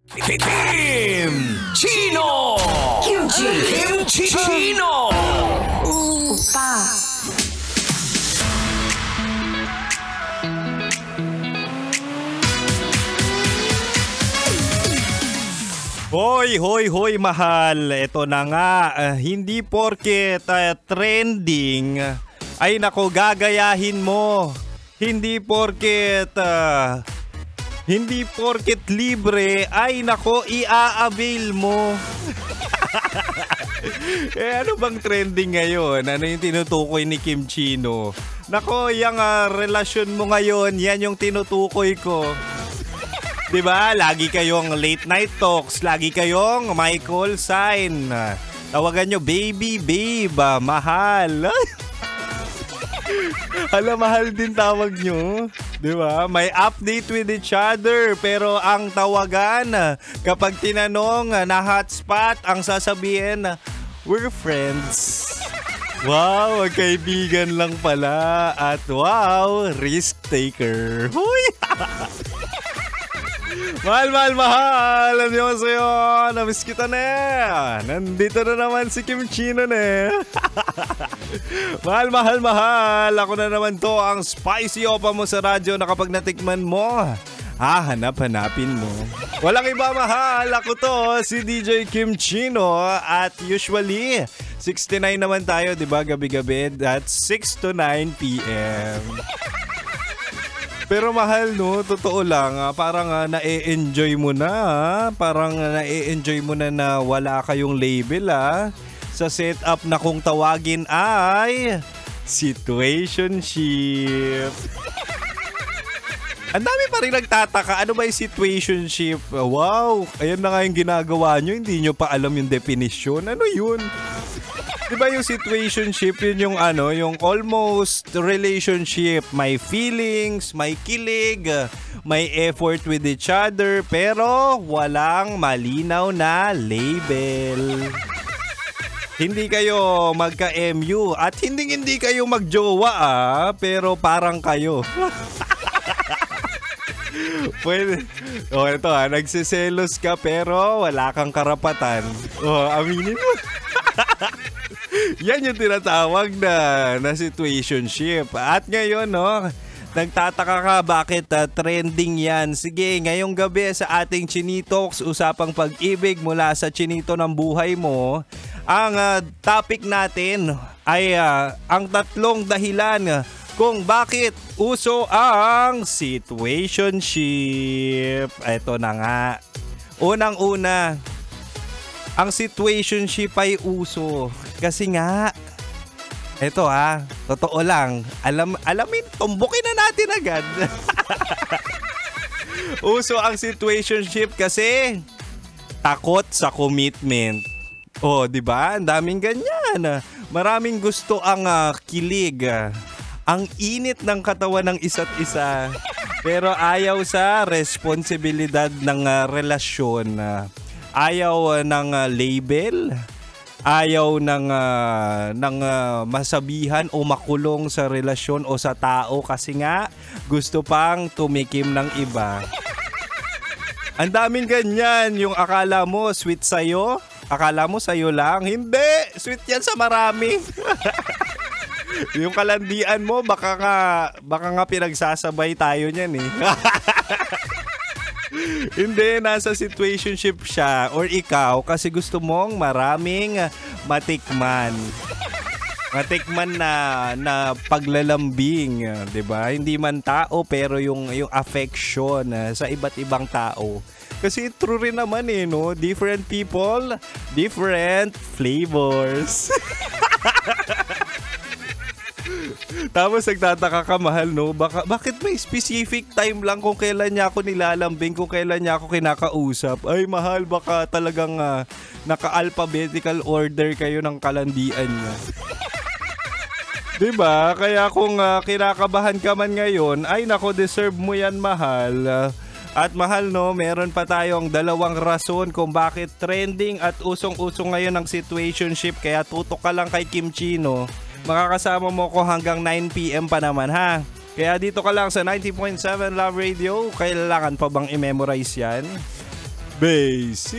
Kim Chino! Kimchi Chino! 오빠. Hoy, mahal. Ito na nga, hindi porket trending, ay nako gagayahin mo. Hindi porket libre, ay nako i-avail mo. Ano bang trending ngayon? Ano yung tinutukoy ni Kim Chino? Nako, yung relasyon mo ngayon, yan yung tinutukoy ko. Diba? Lagi kayong late night talks, lagi kayong may call sign. Tawagan nyo, baby, babe, mahal. Hala, mahal din tawag nyo. Diba? May update with each other. Pero ang tawagan, kapag tinanong na hotspot, ang sasabihin, we're friends. Wow, kaibigan lang pala. At wow, risk taker. Huy! Mahal. Alam niyo sa'yo, namiss kita na. Nandito na naman si Kim Chino na. Mahal. Ako na naman to, ang spicy opa mo sa radyo na kapag natikman mo, hanapin mo. Walang iba, mahal. Ako to, si DJ Kim Chino. At usually, 69 naman tayo, diba? Gabi-gabi. That's 6 to 9 p.m. Pero mahal, no, totoo lang, parang na-e-enjoy mo na, parang na-e-enjoy mo na wala kayong label sa setup na kung tawagin ay situationship. Ang dami pa rin nagtataka, ano ba yung situationship? Wow, ayan na nga yung ginagawa nyo, hindi nyo pa alam yung definition. Ano yun? Diba yung situationship, yun yung yung almost relationship. May feelings, may kilig, may effort with each other, pero walang malinaw na label. Hindi kayo magka-MU at hindi kayo magjowa pero parang kayo. Pwede. Ito nagsiselos ka pero wala kang karapatan. Aminin mo. Yan yung tinatawag na situationship. At ngayon, nagtataka ka bakit trending yan. Sige, ngayong gabi sa ating Chinitox, usapang pag-ibig mula sa chinito ng buhay mo, ang topic natin ay ang tatlong dahilan kung bakit uso ang situationship. Ito na nga. Unang-una, ang situationship ay uso. Kasi nga, eto totoo lang. Alamin, tumbukin na natin agad. Uso ang situationship kasi takot sa commitment. Di ba? Ang daming ganyan. Maraming gusto ang kilig. Ang init ng katawan ng isa't isa. Pero ayaw sa responsibilidad ng relasyon. Ayaw ng label, ayaw ng masabihan o makulong sa relasyon o sa tao kasi nga gusto pang tumikim ng iba. Ang daming ganyan, yung akala mo sweet sa'yo, akala mo sa'yo lang, hindi, sweet yan sa marami. Yung kalandian mo, baka nga pinagsasabay tayo niyan eh. Hindi, nasa situationship siya or ikaw kasi gusto mong maraming matikman. Matikman na paglalambing, 'di ba? Hindi man tao pero yung affection sa iba't ibang tao. Kasi true rin naman no? Different people, different flavors. Tapos nagtataka ka, mahal, no? Bakit may specific time lang kung kailan niya ako nilalambing, kung kailan niya ako kinakausap? Ay, mahal, baka talagang naka-alphabetical order kayo ng kalandian niya. Diba? Kaya kung kinakabahan ka man ngayon, ay nako, deserve mo yan, mahal. At mahal, no, meron pa tayong dalawang rason kung bakit trending at usong-usong ngayon ang situationship. Kaya tutok ka lang kay Kim Chino. Makakasama mo ko hanggang 9 p.m. pa naman, ha? Kaya dito ka lang sa 90.7 Love Radio. Kailangan pa bang i-memorize yan? Basic.